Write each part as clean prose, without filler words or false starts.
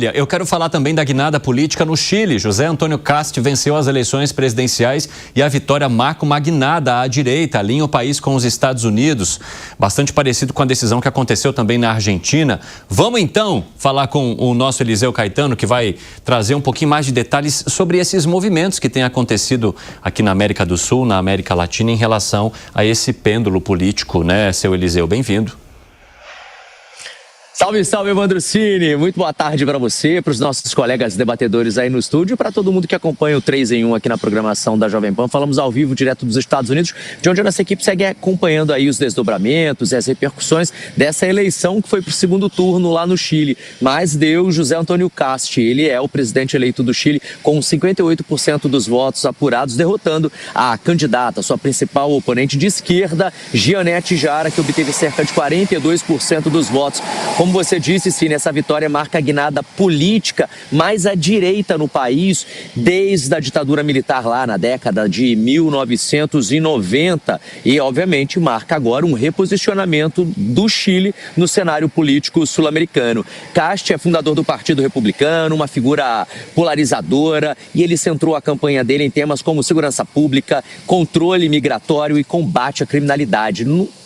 Eu quero falar também da guinada política no Chile. José Antônio Kast venceu as eleições presidenciais e a vitória marca uma guinada à direita, alinha o país com os Estados Unidos. Bastante parecido com a decisão que aconteceu também na Argentina. Vamos então falar com o nosso Eliseu Caetano, que vai trazer um pouquinho mais de detalhes sobre esses movimentos que têm acontecido aqui na América do Sul, na América Latina, em relação a esse pêndulo político, né, seu Eliseu? Bem-vindo. Salve, salve, Evandro Cini. Muito boa tarde para você, para os nossos colegas debatedores aí no estúdio e para todo mundo que acompanha o 3 em 1 aqui na programação da Jovem Pan. Falamos ao vivo, direto dos Estados Unidos, de onde a nossa equipe segue acompanhando aí os desdobramentos e as repercussões dessa eleição que foi para o segundo turno lá no Chile. Mas deu José Antônio Kast, ele é o presidente eleito do Chile com 58% dos votos apurados, derrotando a candidata, sua principal oponente de esquerda, Jeanette Jara, que obteve cerca de 42% dos votos. Como você disse, sim, essa vitória marca a guinada política mais à direita no país desde a ditadura militar lá na década de 1990 e, obviamente, marca agora um reposicionamento do Chile no cenário político sul-americano. Kast é fundador do Partido Republicano, uma figura polarizadora, e ele centrou a campanha dele em temas como segurança pública, controle migratório e combate à criminalidade.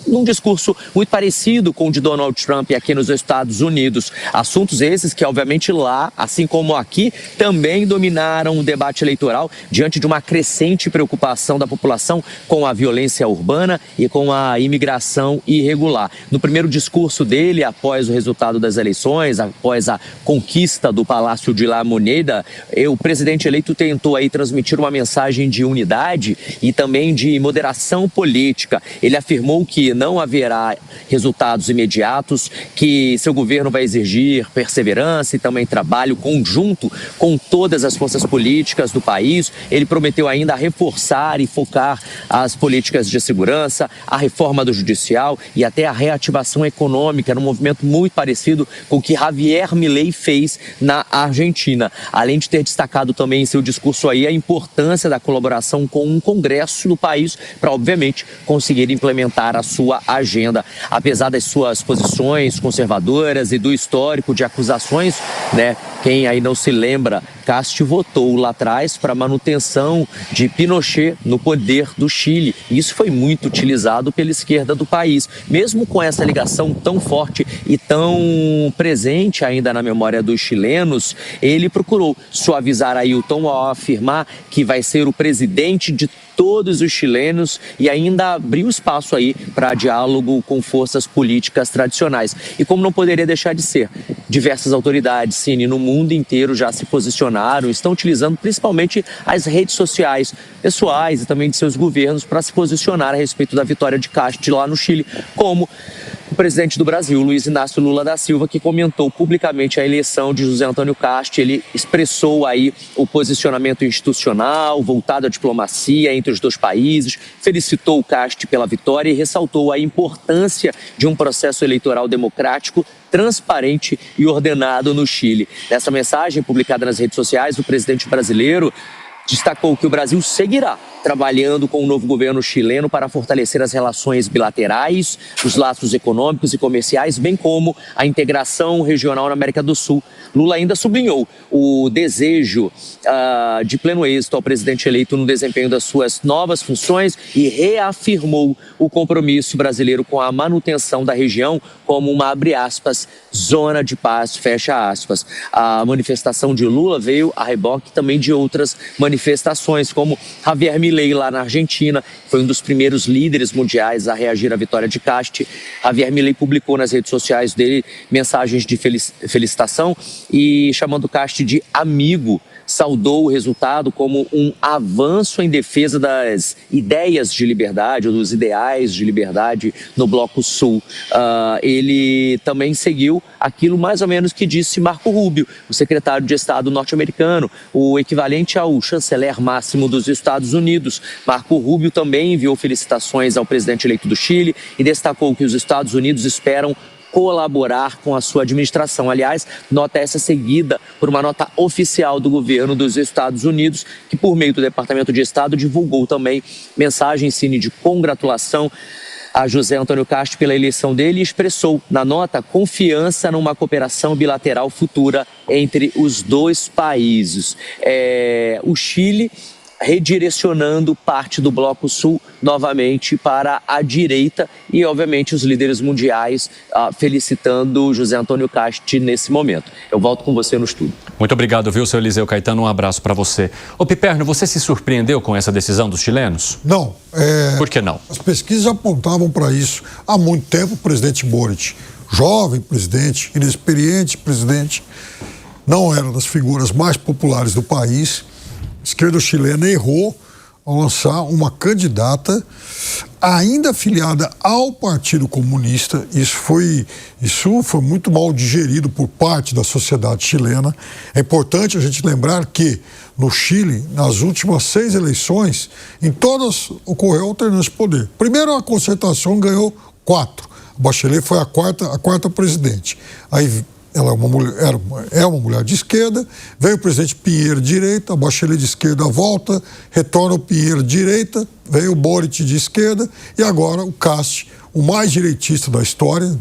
Num discurso muito parecido com o de Donald Trump aqui nos Estados Unidos. Assuntos esses que, obviamente, lá, assim como aqui, também dominaram o debate eleitoral diante de uma crescente preocupação da população com a violência urbana e com a imigração irregular. No primeiro discurso dele, após o resultado das eleições, após a conquista do Palácio de La Moneda, o presidente eleito tentou aí transmitir uma mensagem de unidade e também de moderação política. Ele afirmou que não haverá resultados imediatos, que seu governo vai exigir perseverança e também trabalho conjunto com todas as forças políticas do país. Ele prometeu ainda reforçar e focar as políticas de segurança, a reforma do judicial e até a reativação econômica, num movimento muito parecido com o que Javier Milei fez na Argentina. Além de ter destacado também em seu discurso aí a importância da colaboração com um congresso do país para, obviamente, conseguir implementar a sua agenda. Apesar das suas posições conservadoras e do histórico de acusações, né? Quem aí não se lembra, Kast votou lá atrás para a manutenção de Pinochet no poder do Chile. Isso foi muito utilizado pela esquerda do país. Mesmo com essa ligação tão forte e tão presente ainda na memória dos chilenos, ele procurou suavizar aí o tom ao afirmar que vai ser o presidente de todos os chilenos e ainda abriu espaço aí para diálogo com forças políticas tradicionais. E como não poderia deixar de ser, diversas autoridades, Cine, no mundo inteiro já se posicionaram, estão utilizando principalmente as redes sociais pessoais e também de seus governos para se posicionar a respeito da vitória de Kast lá no Chile, como o presidente do Brasil, Luiz Inácio Lula da Silva, que comentou publicamente a eleição de José Antônio Kast. Ele expressou aí o posicionamento institucional, voltado à diplomacia entre os dois países, felicitou o Kast pela vitória e ressaltou a importância de um processo eleitoral democrático, transparente e ordenado no Chile. Nessa mensagem publicada nas redes sociais, o presidente brasileiro destacou que o Brasil seguirá trabalhando com o novo governo chileno para fortalecer as relações bilaterais, os laços econômicos e comerciais, bem como a integração regional na América do Sul. Lula ainda sublinhou o desejo de pleno êxito ao presidente eleito no desempenho das suas novas funções e reafirmou o compromisso brasileiro com a manutenção da região como uma, abre aspas, zona de paz, fecha aspas. A manifestação de Lula veio a reboque também de outras manifestações, como Javier Milei lá na Argentina, foi um dos primeiros líderes mundiais a reagir à vitória de Kast. Javier Milei publicou nas redes sociais dele mensagens de felicitação e chamando Kast de amigo, saudou o resultado como um avanço em defesa das ideias de liberdade, ou dos ideais de liberdade no Bloco Sul. Ele também seguiu aquilo mais ou menos que disse Marco Rubio, o secretário de Estado norte-americano, o equivalente ao chanceler máximo dos Estados Unidos. Marco Rubio também enviou felicitações ao presidente eleito do Chile e destacou que os Estados Unidos esperam colaborar com a sua administração. Aliás, nota essa seguida por uma nota oficial do governo dos Estados Unidos, que por meio do Departamento de Estado divulgou também mensagem de congratulação a José Antônio Cast pela eleição dele e expressou na nota confiança numa cooperação bilateral futura entre os dois países. O Chile redirecionando parte do Bloco Sul novamente para a direita e, obviamente, os líderes mundiais felicitando José Antônio Cast nesse momento. Eu volto com você no estúdio. Muito obrigado, viu, seu Eliseu Caetano? Um abraço para você. Ô, Piperno, você se surpreendeu com essa decisão dos chilenos? Não. Por que não? As pesquisas apontavam para isso há muito tempo. O presidente Boric, jovem presidente, inexperiente presidente, não era das figuras mais populares do país. A esquerda chilena errou ao lançar uma candidata ainda afiliada ao Partido Comunista. Isso foi muito mal digerido por parte da sociedade chilena. É importante a gente lembrar que no Chile, nas últimas 6 eleições, em todas ocorreu alternância de poder. Primeiro, a concertação ganhou 4. A Bachelet foi a quarta presidente. Aí ela é uma mulher de esquerda, veio o presidente Pinheiro de direita, a Bachelet de esquerda volta, retorna o Pinheiro de direita, veio o Boric de esquerda e agora o Cast, o mais direitista da história,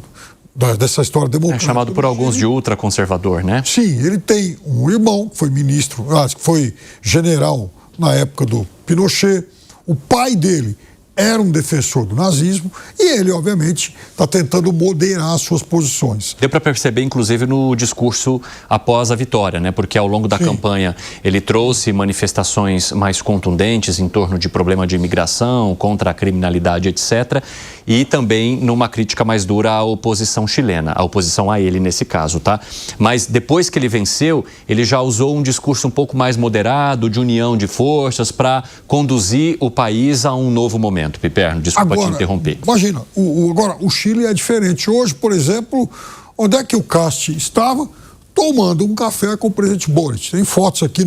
dessa história democrática. É chamado por alguns de ultraconservador, né? Sim, ele tem um irmão que foi ministro, que foi general na época do Pinochet, o pai dele era um defensor do nazismo e ele, obviamente, está tentando moderar as suas posições. Deu para perceber, inclusive, no discurso após a vitória, né? Porque ao longo da campanha ele trouxe manifestações mais contundentes em torno de problema de imigração, contra a criminalidade, etc. E também numa crítica mais dura à oposição chilena, à oposição a ele nesse caso, tá? Mas depois que ele venceu, ele já usou um discurso um pouco mais moderado, de união de forças, para conduzir o país a um novo momento. Piperno, desculpa te interromper. Imagina, agora o Chile é diferente. Hoje, por exemplo, onde é que o Cast estava? Tomando um café com o presidente Boric. Tem fotos aqui,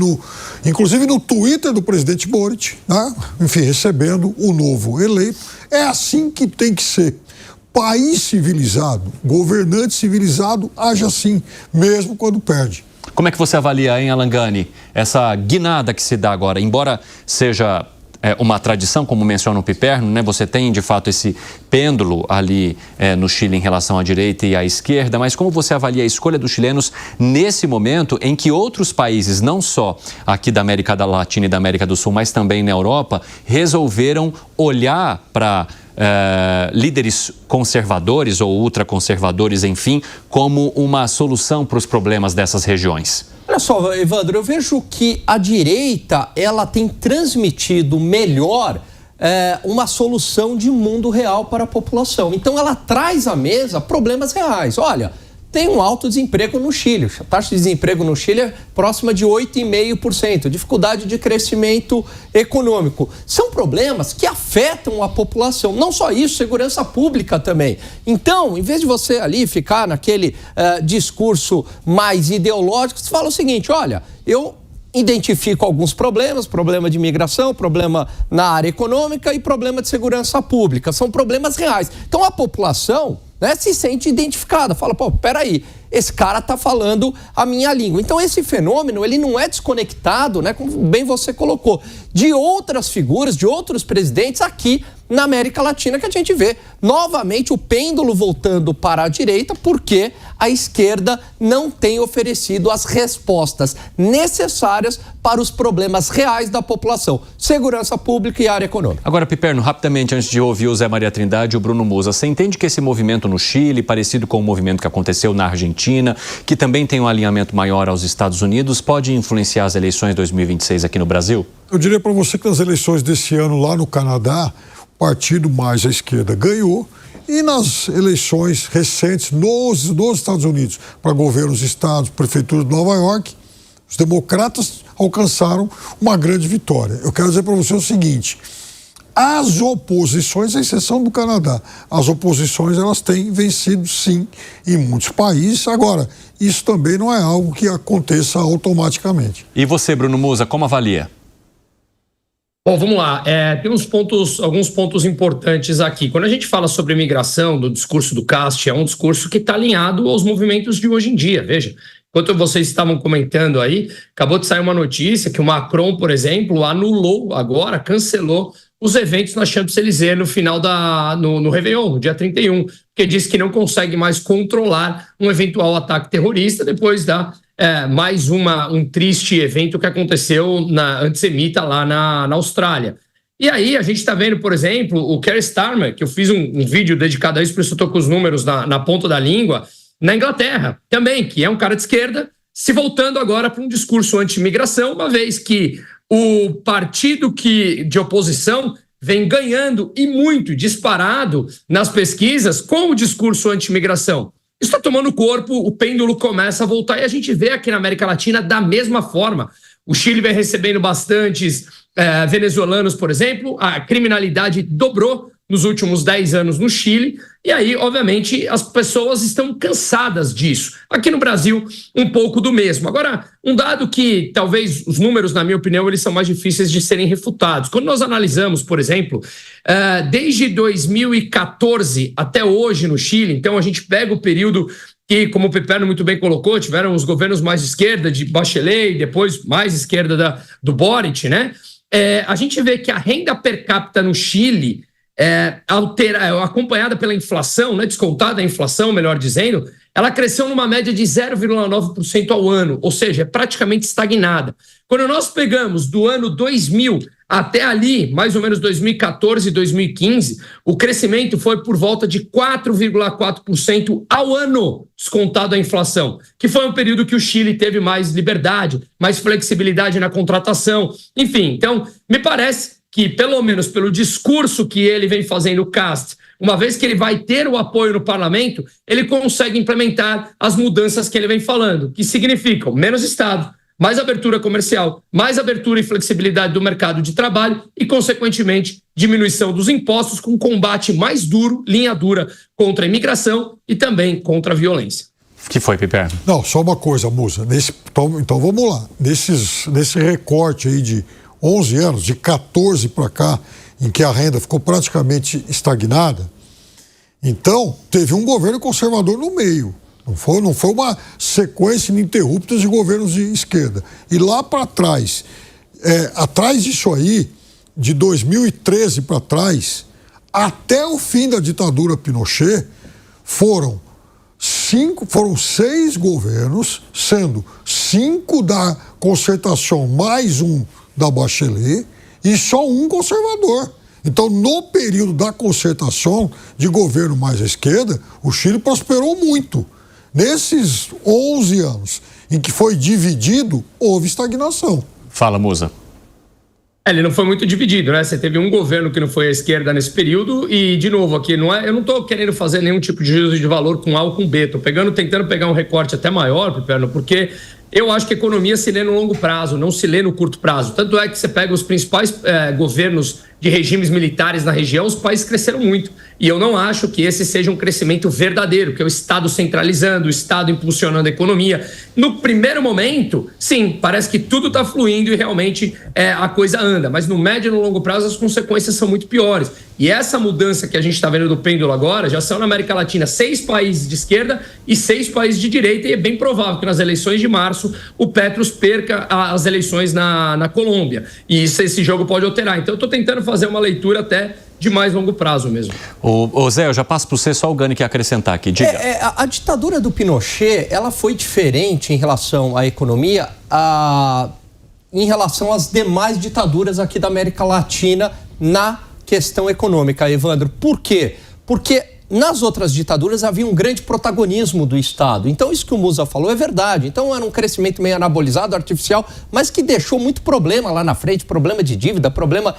inclusive no Twitter do presidente Boric, né? Enfim, recebendo o novo eleito. É assim que tem que ser. País civilizado, governante civilizado, age assim, mesmo quando perde. Como é que você avalia, hein, Alangani, essa guinada que se dá agora? Embora seja uma tradição, como menciona o Piperno, né? Você tem, de fato, esse pêndulo ali no Chile em relação à direita e à esquerda, mas como você avalia a escolha dos chilenos nesse momento em que outros países, não só aqui da América Latina e da América do Sul, mas também na Europa, resolveram olhar para líderes conservadores ou ultraconservadores, enfim, como uma solução para os problemas dessas regiões? Olha só, Evandro, eu vejo que a direita ela tem transmitido melhor uma solução de mundo real para a população. Então ela traz à mesa problemas reais. Olha, tem um alto desemprego no Chile. A taxa de desemprego no Chile é próxima de 8,5%. Dificuldade de crescimento econômico. São problemas que afetam a população. Não só isso, segurança pública também. Então, em vez de você ali ficar naquele discurso mais ideológico, você fala o seguinte, olha, eu identifico alguns problemas, problema de imigração, problema na área econômica e problema de segurança pública. São problemas reais. Então, a população se sente identificada, fala, pô, peraí, esse cara está falando a minha língua. Então, esse fenômeno, ele não é desconectado, né, como bem você colocou, de outras figuras, de outros presidentes aqui na América Latina, que a gente vê novamente o pêndulo voltando para a direita, porque a esquerda não tem oferecido as respostas necessárias para os problemas reais da população, segurança pública e área econômica. Agora, Piperno, rapidamente, antes de ouvir o Zé Maria Trindade e o Bruno Musa, você entende que esse movimento no Chile, parecido com o movimento que aconteceu na Argentina, que também tem um alinhamento maior aos Estados Unidos, pode influenciar as eleições de 2026 aqui no Brasil? Eu diria para você que nas eleições desse ano lá no Canadá, o partido mais à esquerda ganhou, e nas eleições recentes nos Estados Unidos, para governos dos estados, prefeitura de Nova York, os democratas alcançaram uma grande vitória. Eu quero dizer para você o seguinte, as oposições, à exceção do Canadá, as oposições elas têm vencido sim em muitos países. Agora, isso também não é algo que aconteça automaticamente. E você, Bruno Musa, como avalia? Bom, vamos lá. Tem alguns pontos importantes aqui. Quando a gente fala sobre imigração, do discurso do Cast, é um discurso que está alinhado aos movimentos de hoje em dia. Veja, enquanto vocês estavam comentando aí, acabou de sair uma notícia que o Macron, por exemplo, anulou agora, cancelou os eventos na Champs-Élysées no final no Réveillon, no dia 31, porque diz que não consegue mais controlar um eventual ataque terrorista depois da mais um triste evento que aconteceu antissemita lá na Austrália. E aí a gente está vendo, por exemplo, o Keir Starmer, que eu fiz um vídeo dedicado a isso, por isso eu estou com os números na ponta da língua, na Inglaterra também, que é um cara de esquerda, se voltando agora para um discurso anti-imigração, uma vez que o partido de oposição vem ganhando e muito disparado nas pesquisas com o discurso anti-imigração. Isso está tomando corpo, o pêndulo começa a voltar e a gente vê aqui na América Latina da mesma forma. O Chile vem recebendo bastantes venezuelanos, por exemplo, a criminalidade dobrou nos últimos 10 anos no Chile, e aí, obviamente, as pessoas estão cansadas disso. Aqui no Brasil, um pouco do mesmo. Agora, um dado que talvez os números, na minha opinião, eles são mais difíceis de serem refutados. Quando nós analisamos, por exemplo, desde 2014 até hoje no Chile, então a gente pega o período que, como o Piperno muito bem colocou, tiveram os governos mais de esquerda, de Bachelet, e depois mais esquerda do Boric, né? A gente vê que a renda per capita no Chile, acompanhada pela inflação, né, descontada a inflação, melhor dizendo, ela cresceu numa média de 0,9% ao ano, ou seja, é praticamente estagnada. Quando nós pegamos do ano 2000 até ali, mais ou menos 2014 e 2015, o crescimento foi por volta de 4,4% ao ano, descontado a inflação, que foi um período que o Chile teve mais liberdade, mais flexibilidade na contratação, enfim. Então, me parece que, pelo menos pelo discurso que ele vem fazendo, o Cast, uma vez que ele vai ter o apoio no parlamento, ele consegue implementar as mudanças que ele vem falando, que significam menos Estado, mais abertura comercial, mais abertura e flexibilidade do mercado de trabalho e, consequentemente, diminuição dos impostos com combate mais duro, linha dura, contra a imigração e também contra a violência. Que foi, Piperno? Não, só uma coisa, Musa. Então vamos lá. Nesse recorte aí de 11 anos, de 14 para cá, em que a renda ficou praticamente estagnada, então teve um governo conservador no meio. Não foi uma sequência ininterrupta de governos de esquerda. E lá para trás, atrás disso aí, de 2013 para trás, até o fim da ditadura Pinochet, foram 6 governos, sendo 5 da concertação mais um da Bachelet e só um conservador. Então, no período da concertação de governo mais à esquerda, o Chile prosperou muito. Nesses 11 anos em que foi dividido, houve estagnação. Fala, Musa. Ele não foi muito dividido, né? Você teve um governo que não foi à esquerda nesse período e, de novo, aqui eu não estou querendo fazer nenhum tipo de juízo de valor com A ou com B. Estou tentando pegar um recorte até maior, Piperno, porque eu acho que a economia se lê no longo prazo, não se lê no curto prazo. Tanto é que você pega os principais governos de regimes militares na região, os países cresceram muito. E eu não acho que esse seja um crescimento verdadeiro, que é o Estado centralizando, o Estado impulsionando a economia. No primeiro momento, sim, parece que tudo está fluindo e realmente a coisa anda. Mas no médio e no longo prazo as consequências são muito piores. E essa mudança que a gente está vendo do pêndulo agora, já são na América Latina 6 países de esquerda e 6 países de direita, e é bem provável que nas eleições de março o Petros perca as eleições na Colômbia. E esse jogo pode alterar. Então eu estou tentando fazer uma leitura até de mais longo prazo mesmo. Ô Zé, eu já passo para você, só o Gani que acrescentar aqui. Diga. A ditadura do Pinochet, ela foi diferente em relação à economia, em relação às demais ditaduras aqui da América Latina na questão econômica, Evandro. Por quê? Porque nas outras ditaduras havia um grande protagonismo do Estado. Então, isso que o Musa falou é verdade. Então, era um crescimento meio anabolizado, artificial, mas que deixou muito problema lá na frente, problema de dívida, problema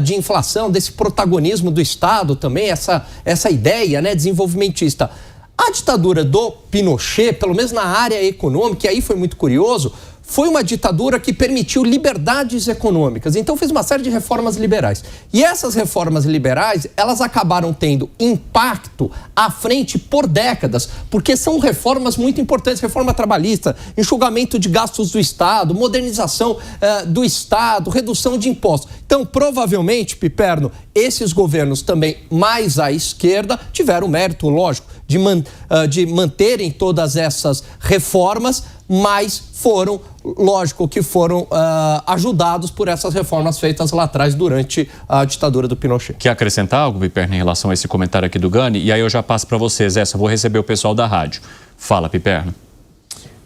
de inflação, desse protagonismo do Estado também, essa ideia, né, desenvolvimentista. A ditadura do Pinochet, pelo menos na área econômica, e aí foi muito curioso, foi uma ditadura que permitiu liberdades econômicas. Então fez uma série de reformas liberais. E essas reformas liberais, elas acabaram tendo impacto à frente por décadas, porque são reformas muito importantes. Reforma trabalhista, enxugamento de gastos do Estado, modernização do Estado, redução de impostos. Então, provavelmente, Piperno, esses governos também mais à esquerda tiveram o mérito, lógico, de manterem todas essas reformas, mas foram, lógico, que foram ajudados por essas reformas feitas lá atrás durante a ditadura do Pinochet. Quer acrescentar algo, Piperno, em relação a esse comentário aqui do Gani? E aí eu já passo para vocês, vou receber o pessoal da rádio. Fala, Piperno.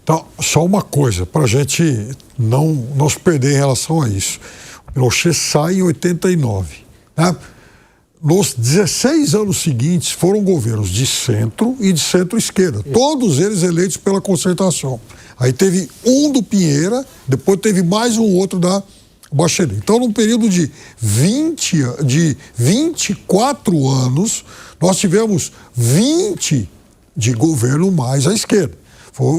Então, só uma coisa, para a gente não se perder em relação a isso. O Pinochet sai em 89, né? Nos 16 anos seguintes foram governos de centro e de centro-esquerda, todos eles eleitos pela concertação. Aí teve um do Pinheira, depois teve mais um outro da Bachelet. Então, num período de 24 anos, nós tivemos 20 de governo mais à esquerda.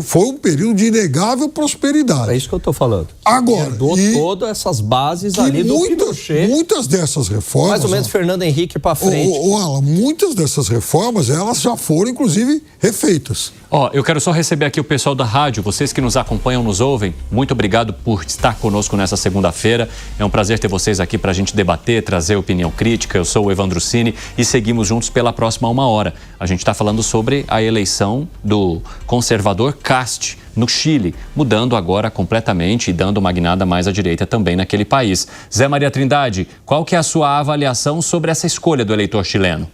Foi um período de inegável prosperidade. É isso que eu estou falando. Agora, herdou todas essas bases ali do Pinochet. Muitas dessas reformas... Mais ou menos Fernando Henrique para frente. Alan, muitas dessas reformas, elas já foram, inclusive, refeitas. Eu quero só receber aqui o pessoal da rádio, vocês que nos acompanham, nos ouvem. Muito obrigado por estar conosco nessa segunda-feira. É um prazer ter vocês aqui para a gente debater, trazer opinião crítica. Eu sou o Evandro Cini e seguimos juntos pela próxima 1 hora. A gente está falando sobre a eleição do conservador Cast no Chile, mudando agora completamente e dando uma guinada mais à direita também naquele país. Zé Maria Trindade, qual que é a sua avaliação sobre essa escolha do eleitor chileno?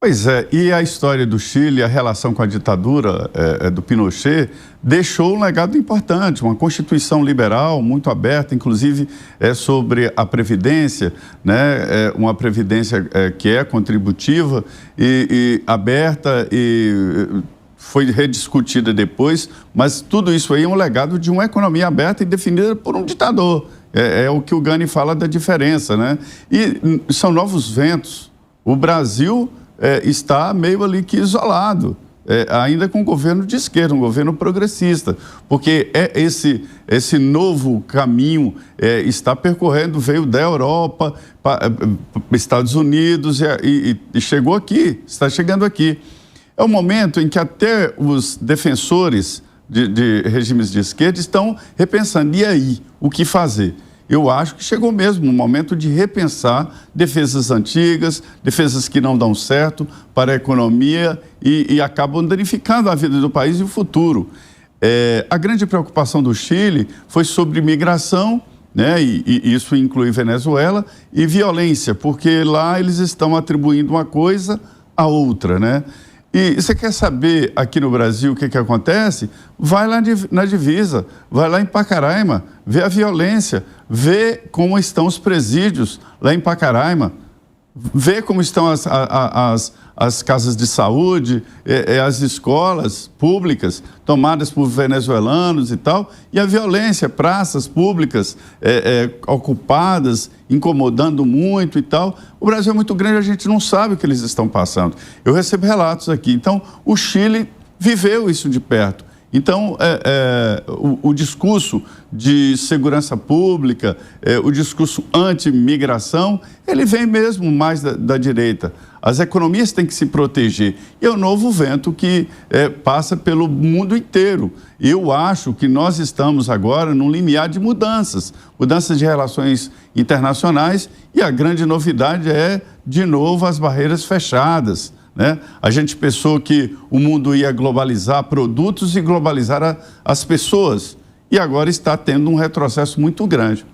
Pois é, e a história do Chile, a relação com a ditadura do Pinochet, deixou um legado importante, uma constituição liberal muito aberta, inclusive sobre a Previdência, né? Uma Previdência que é contributiva e aberta e foi rediscutida depois, mas tudo isso aí é um legado de uma economia aberta e definida por um ditador. É o que o Gani fala da diferença, né? E são novos ventos. O Brasil está meio ali que isolado, ainda com um governo de esquerda, um governo progressista, porque esse novo caminho está percorrendo, veio da Europa, para Estados Unidos e chegou aqui, está chegando aqui. É um momento em que até os defensores de regimes de esquerda estão repensando, e aí, o que fazer? Eu acho que chegou mesmo um momento de repensar defesas antigas, defesas que não dão certo para a economia e acabam danificando a vida do país e o futuro. A grande preocupação do Chile foi sobre migração, né, e isso inclui Venezuela, e violência, porque lá eles estão atribuindo uma coisa à outra, né? E você quer saber aqui no Brasil o que acontece? Vai lá na divisa, vai lá em Pacaraima, vê a violência, vê como estão os presídios lá em Pacaraima, vê como estão as casas de saúde, as escolas públicas tomadas por venezuelanos e tal, e a violência, praças públicas ocupadas, incomodando muito e tal. O Brasil é muito grande, a gente não sabe o que eles estão passando. Eu recebo relatos aqui. Então, o Chile viveu isso de perto. Então, o discurso de segurança pública, o discurso anti-migração, ele vem mesmo mais da direita. As economias têm que se proteger. E é um novo vento que passa pelo mundo inteiro. Eu acho que nós estamos agora num limiar de mudanças de relações internacionais, e a grande novidade é, de novo, as barreiras fechadas, né? A gente pensou que o mundo ia globalizar produtos e globalizar as pessoas, e agora está tendo um retrocesso muito grande.